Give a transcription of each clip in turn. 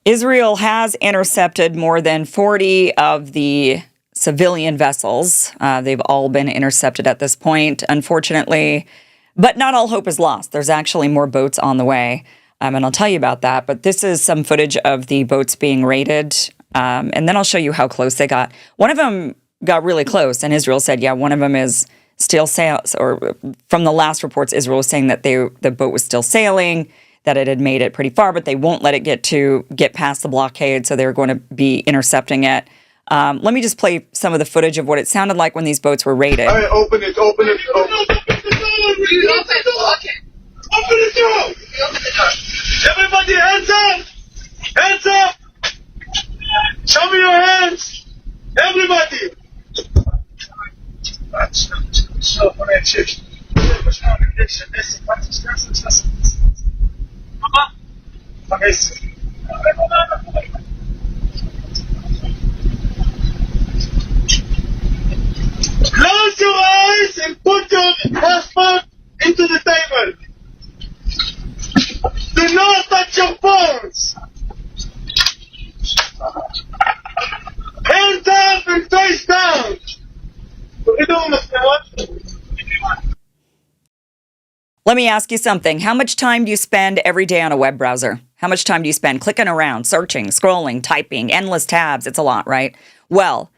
Israel has intercepted more than 40 of the civilian vessels. They've all been intercepted at this point, unfortunately. But not all hope is lost. There's actually more boats on the way. And I'll tell you about that. But this is some footage of the boats being raided. And then I'll show you how close they got. One of them got really close. And Israel said, yeah, one of them is still sails. Or from the last reports, Israel was saying that the boat was still sailing, that it had made it pretty far, but they won't let it get past the blockade. So they're going to be intercepting it. Let me just play some of the footage of what it sounded like when these boats were raided. All right, open it. Open the door. Open the door. Everybody, hands up! Hands up! Show me your hands! Everybody! Close your eyes and put your passport into the table. Do not touch your phones. Hands up and face down. Let me ask you something. How much time do you spend every day on a web browser? How much time do you spend clicking around, searching, scrolling, typing, endless tabs? It's a lot, right? Well,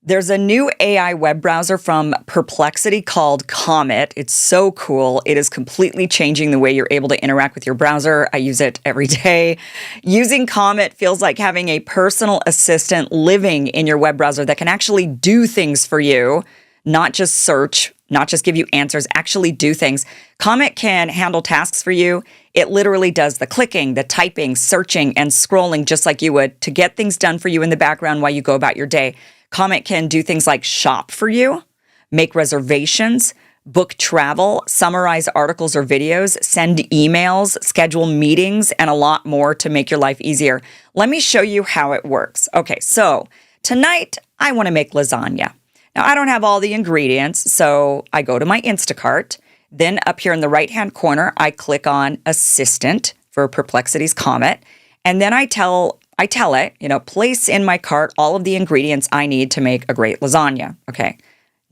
there's a new AI web browser from Perplexity called Comet. It's so cool. It is completely changing the way you're able to interact with your browser. I use it every day. Using Comet feels like having a personal assistant living in your web browser that can actually do things for you, not just search, not just give you answers, actually do things. Comet can handle tasks for you. It literally does the clicking, the typing, searching, and scrolling just like you would to get things done for you in the background while you go about your day. Comet can do things like shop for you, make reservations, book travel, summarize articles or videos, send emails, schedule meetings, and a lot more to make your life easier. Let me show you how it works. Okay, so tonight I want to make lasagna. Now, I don't have all the ingredients, so I go to my Instacart. Then up here in the right-hand corner, I click on Assistant for Perplexity's Comet, and then I tell it, place in my cart all of the ingredients I need to make a great lasagna. Okay.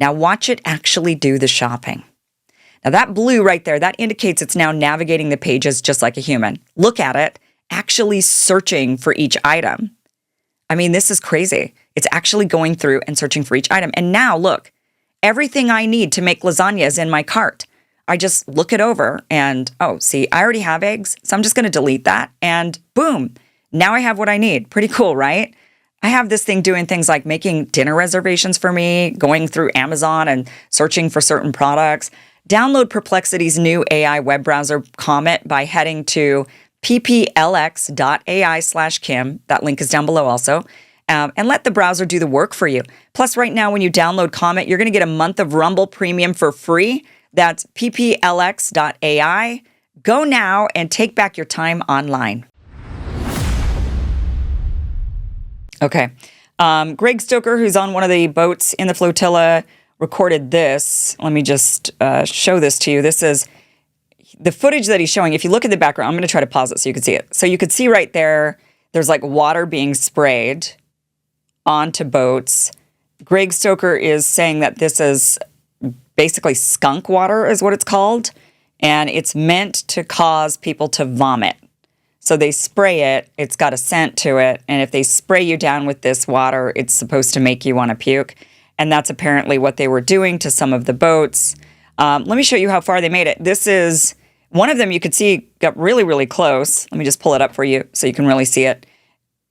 Now watch it actually do the shopping. Now that blue right there, that indicates it's now navigating the pages just like a human. Look at it, actually searching for each item. I mean, this is crazy. It's actually going through and searching for each item. And now look, everything I need to make lasagna is in my cart. I just look it over and, oh, see, I already have eggs. So I'm just going to delete that and boom. Now I have what I need. Pretty cool, right? I have this thing doing things like making dinner reservations for me, going through Amazon and searching for certain products. Download Perplexity's new AI web browser, Comet, by heading to pplx.ai/Kim. That link is down below also. And let the browser do the work for you. Plus, right now, when you download Comet, you're going to get a month of Rumble Premium for free. That's pplx.ai. Go now and take back your time online. Okay. Greg Stoker, who's on one of the boats in the flotilla, recorded this. Let me just show this to you. This is the footage that he's showing. If you look at the background, I'm going to try to pause it so you can see it. So you could see right there, there's like water being sprayed onto boats. Greg Stoker is saying that this is basically skunk water is what it's called. And it's meant to cause people to vomit. So they spray it, it's got a scent to it, and if they spray you down with this water, it's supposed to make you want to puke. And that's apparently what they were doing to some of the boats. Let me show you how far they made it. This is, one of them you could see got really, really close. Let me just pull it up for you so you can really see it.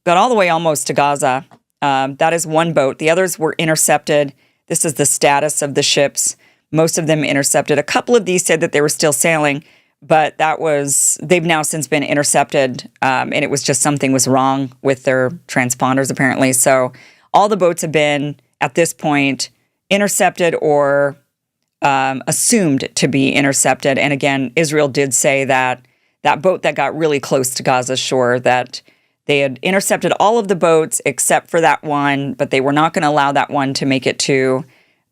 Got all the way almost to Gaza. That is one boat. The others were intercepted. This is the status of the ships. Most of them intercepted. A couple of these said that they were still sailing. But they've now since been intercepted, and it was just something was wrong with their transponders, apparently. So all the boats have been, at this point, intercepted or assumed to be intercepted. And again, Israel did say that that boat that got really close to Gaza's shore, that they had intercepted all of the boats except for that one, but they were not going to allow that one to make it to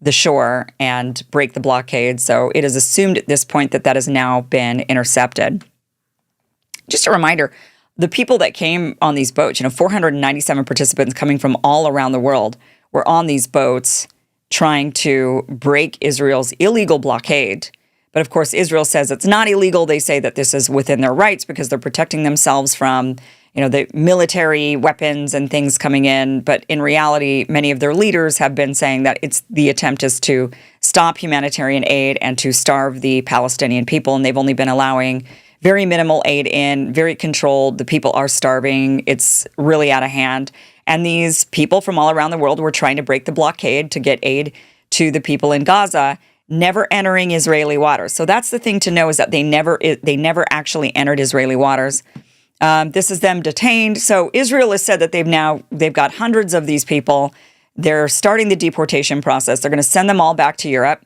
the shore and break the blockade. So it is assumed at this point that that has now been intercepted. Just a reminder, the people that came on these boats, 497 participants coming from all around the world were on these boats trying to break Israel's illegal blockade. But of course, Israel says it's not illegal. They say that this is within their rights because they're protecting themselves from, the military weapons and things coming in. But in reality, many of their leaders have been saying that the attempt is to stop humanitarian aid and to starve the Palestinian people. And they've only been allowing very minimal aid in, very controlled. The people are starving. It's really out of hand. And these people from all around the world were trying to break the blockade to get aid to the people in Gaza, never entering Israeli waters. So that's the thing to know, is that they never actually entered Israeli waters. This is them detained. So Israel has said that they've got hundreds of these people. They're starting the deportation process. They're going to send them all back to Europe.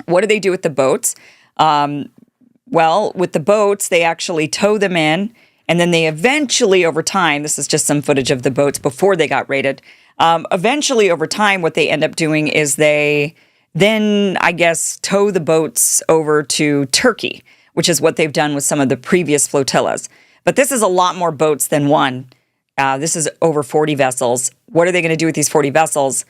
What do they do with the boats? Well, with the boats, they actually tow them in. And then they eventually, over time, this is just some footage of the boats before they got raided. Eventually, over time, what they end up doing is they then, I guess, tow the boats over to Turkey, which is what they've done with some of the previous flotillas. But this is a lot more boats than one. This is over 40 vessels. What are they going to do with these 40 vessels?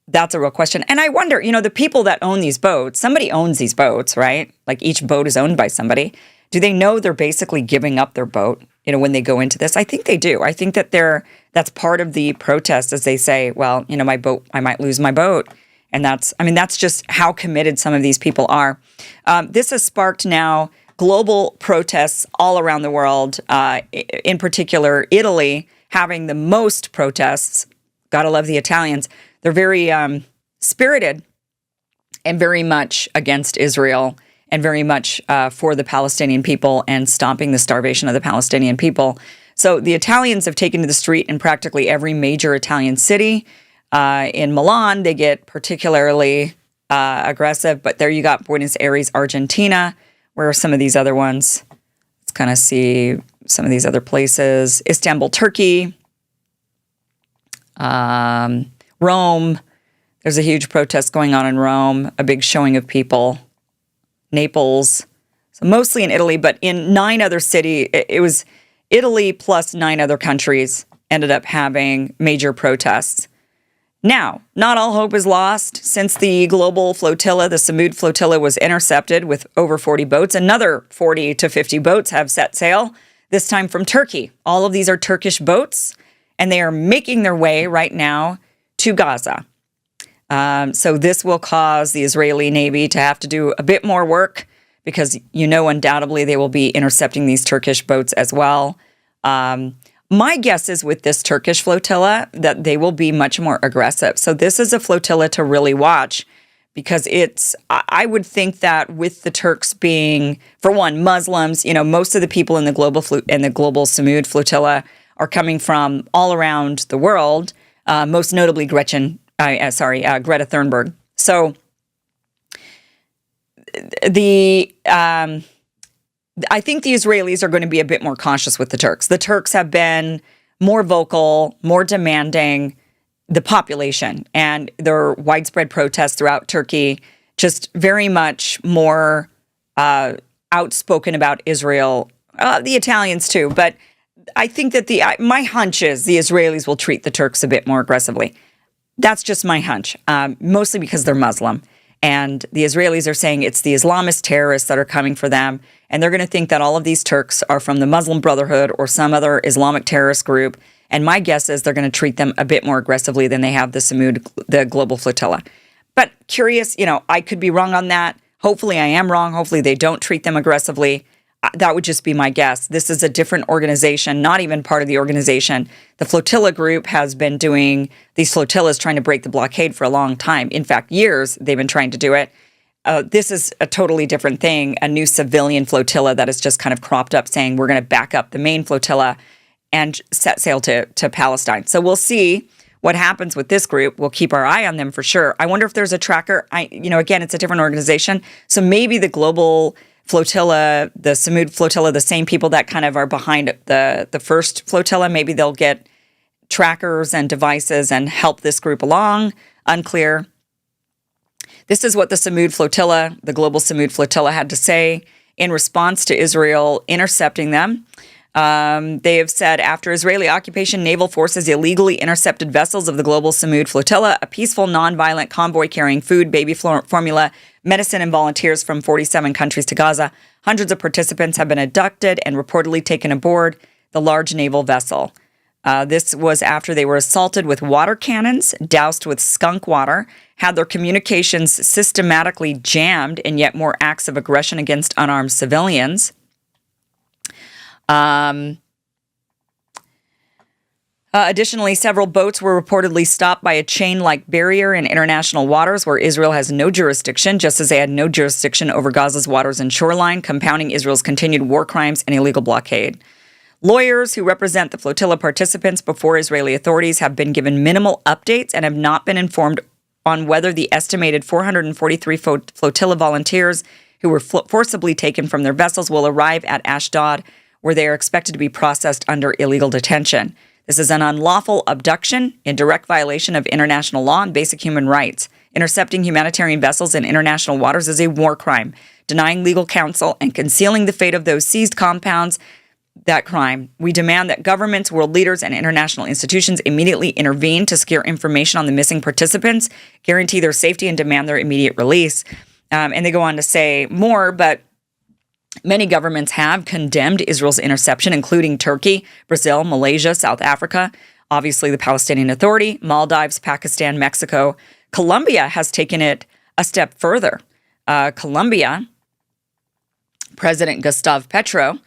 That's a real question. And I wonder, the people that own these boats, somebody owns these boats, right? Like each boat is owned by somebody. Do they know they're basically giving up their boat, when they go into this? I think they do. I think that that's part of the protest, as they say, well, my boat, I might lose my boat. And that's just how committed some of these people are. This has sparked now global protests all around the world, in particular, Italy having the most protests. Gotta love the Italians. They're very spirited and very much against Israel and very much for the Palestinian people and stopping the starvation of the Palestinian people. So the Italians have taken to the street in practically every major Italian city. In Milan, they get particularly aggressive, but there you got Buenos Aires, Argentina. Where are some of these other ones? Let's kind of see some of these other places. Istanbul, Turkey. Rome. There's a huge protest going on in Rome, a big showing of people. Naples. So mostly in Italy, but in 9 other cities, it was Italy plus 9 other countries ended up having major protests. Now, not all hope is lost. Since the global flotilla, the Sumud flotilla, was intercepted with over 40 boats, another 40 to 50 boats have set sail, this time from Turkey. All of these are Turkish boats, and they are making their way right now to Gaza. So this will cause the Israeli Navy to have to do a bit more work because, undoubtedly they will be intercepting these Turkish boats as well. My guess is with this Turkish flotilla that they will be much more aggressive. So this is a flotilla to really watch because I would think that with the Turks being, for one, Muslims, most of the people in the global Sumud flotilla are coming from all around the world, most notably Greta Thunberg. So I think the Israelis are going to be a bit more cautious with the Turks. The Turks have been more vocal, more demanding, the population, and there are widespread protests throughout Turkey, just very much more outspoken about Israel. The Italians too, but I think that my hunch is the Israelis will treat the Turks a bit more aggressively. That's just my hunch, mostly because they're Muslim. And the Israelis are saying it's the Islamist terrorists that are coming for them. And they're going to think that all of these Turks are from the Muslim Brotherhood or some other Islamic terrorist group. And my guess is they're going to treat them a bit more aggressively than they have the global flotilla. But curious, I could be wrong on that. Hopefully I am wrong. Hopefully they don't treat them aggressively. That would just be my guess. This is a different organization, not even part of the organization. The flotilla group has been doing these flotillas trying to break the blockade for a long time. In fact, years they've been trying to do it. This is a totally different thing, a new civilian flotilla that has just kind of cropped up saying we're going to back up the main flotilla and set sail to Palestine. So we'll see what happens with this group. We'll keep our eye on them for sure. I wonder if there's a tracker. Again, it's a different organization. So maybe the global flotilla, the Sumud flotilla, the same people that kind of are behind the first flotilla, maybe they'll get trackers and devices and help this group along. Unclear. This is what the Sumud flotilla, the global Sumud flotilla, had to say in response to Israel intercepting them. They have said after Israeli occupation, naval forces illegally intercepted vessels of the global Sumud Flotilla, a peaceful, nonviolent convoy carrying food, baby formula, medicine, and volunteers from 47 countries to Gaza. Hundreds of participants have been abducted and reportedly taken aboard the large naval vessel. This was after they were assaulted with water cannons, doused with skunk water, had their communications systematically jammed, and yet more acts of aggression against unarmed civilians. Additionally, several boats were reportedly stopped by a chain-like barrier in international waters where Israel has no jurisdiction, just as they had no jurisdiction over Gaza's waters and shoreline, compounding Israel's continued war crimes and illegal blockade. Lawyers who represent the flotilla participants before Israeli authorities have been given minimal updates and have not been informed on whether the estimated 443 flotilla volunteers who were forcibly taken from their vessels will arrive at Ashdod, where they are expected to be processed under illegal detention. This is an unlawful abduction in direct violation of international law and basic human rights. Intercepting humanitarian vessels in international waters is a war crime. Denying legal counsel and concealing the fate of those seized compounds that crime. We demand that governments, world leaders, and international institutions immediately intervene to secure information on the missing participants, guarantee their safety, and demand their immediate release. And they go on to say more, but many governments have condemned Israel's interception, including Turkey, Brazil, Malaysia, South Africa, obviously the Palestinian Authority, Maldives, Pakistan, Mexico. Colombia has taken it a step further. Colombia, President Gustavo Petro,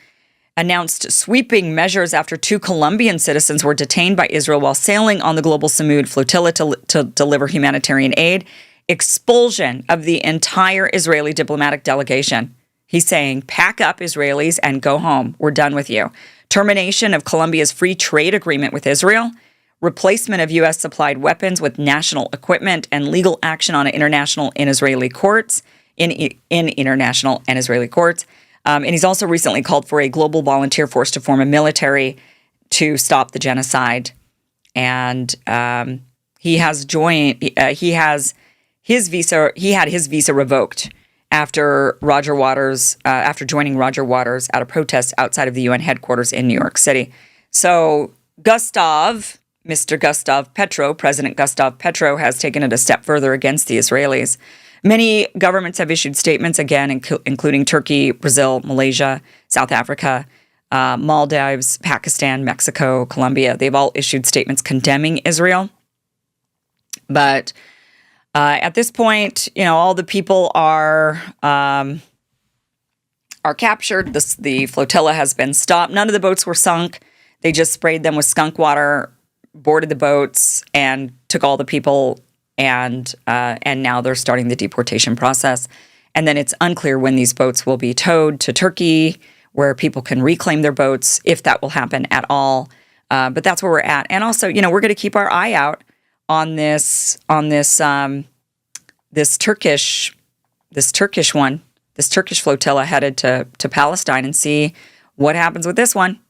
announced sweeping measures after 2 Colombian citizens were detained by Israel while sailing on the global Sumud Flotilla to deliver humanitarian aid. Expulsion of the entire Israeli diplomatic delegation. He's saying, pack up, Israelis, and go home. We're done with you. Termination of Colombia's free trade agreement with Israel. Replacement of U.S.-supplied weapons with national equipment and legal action on international and Israeli courts. In international and Israeli courts. And he's also recently called for a global volunteer force to form a military to stop the genocide. And he has joined. He had his visa revoked after after joining Roger Waters at a protest outside of the UN headquarters in New York City. So Mr. Gustavo Petro, President Gustavo Petro, has taken it a step further against the Israelis. Many governments have issued statements, again, including Turkey, Brazil, Malaysia, South Africa, Maldives, Pakistan, Mexico, Colombia. They've all issued statements condemning Israel. But at this point, all the people are captured. The flotilla has been stopped. None of the boats were sunk. They just sprayed them with skunk water, boarded the boats, and took all the people. And now they're starting the deportation process. And then it's unclear when these boats will be towed to Turkey, where people can reclaim their boats, if that will happen at all. But that's where we're at. And also, we're going to keep our eye out on this Turkish flotilla headed to Palestine and see what happens with this one.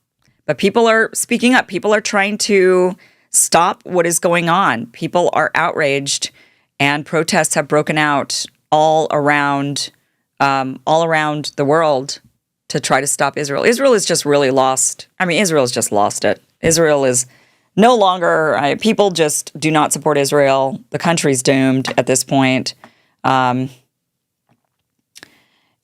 But people are speaking up. People are trying to stop what is going on. People are outraged, and protests have broken out all around the world to try to stop Israel. Israel is just really lost. Israel's just lost it. Israel is no longer. People just do not support Israel. The country's doomed at this point. And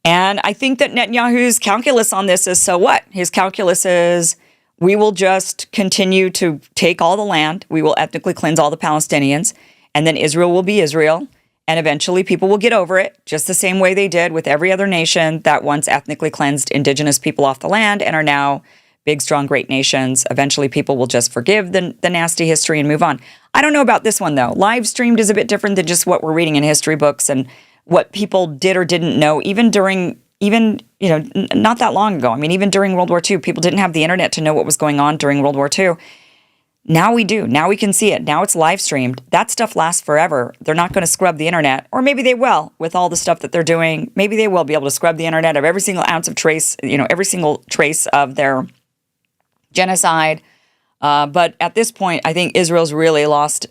I think that Netanyahu's calculus on this is, so what? His calculus is, we will just continue to take all the land. We will ethnically cleanse all the Palestinians. And then Israel will be Israel. And eventually people will get over it, just the same way they did with every other nation that once ethnically cleansed indigenous people off the land and are now big, strong, great nations. Eventually people will just forgive the nasty history and move on. I don't know about this one, though. Live streamed is a bit different than just what we're reading in history books and what people did or didn't know, not that long ago. Even during World War II, people didn't have the internet to know what was going on during World War II. Now we do. Now we can see it. Now it's live streamed. That stuff lasts forever. They're not going to scrub the internet, or maybe they will with all the stuff that they're doing. Maybe they will be able to scrub the internet of every single ounce of trace, every single trace of their genocide. But at this point, I think Israel's really lost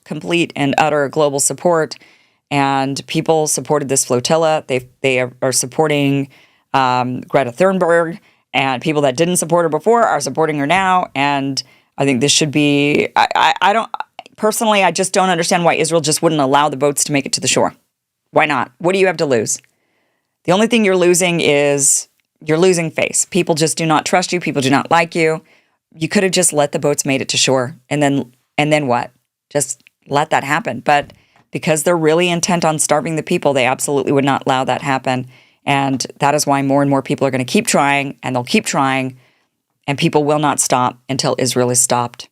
complete and utter global support. And people supported this flotilla. They are supporting Greta Thunberg And people that didn't support her before are supporting her now. And I think this should be, I don't, personally, I just don't understand why Israel just wouldn't allow the boats to make it to the shore. Why not? What do you have to lose? The only thing you're losing is you're losing face. People just do not trust you. People do not like you. You could have just let the boats made it to shore. And then what? Just let that happen. But because they're really intent on starving the people, they absolutely would not allow that happen. And that is why more and more people are going to keep trying, and they'll keep trying, and people will not stop until Israel is stopped.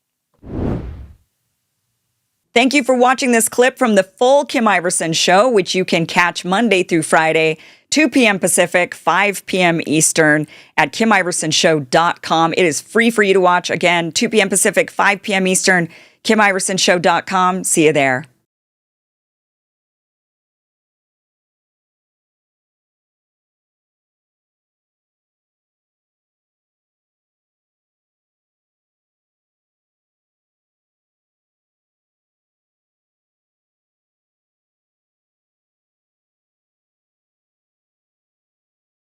Thank you for watching this clip from the full Kim Iverson Show, which you can catch Monday through Friday, 2 p.m. Pacific, 5 p.m. Eastern at KimIversonShow.com. It is free for you to watch. Again, 2 p.m. Pacific, 5 p.m. Eastern, KimIversonShow.com. See you there.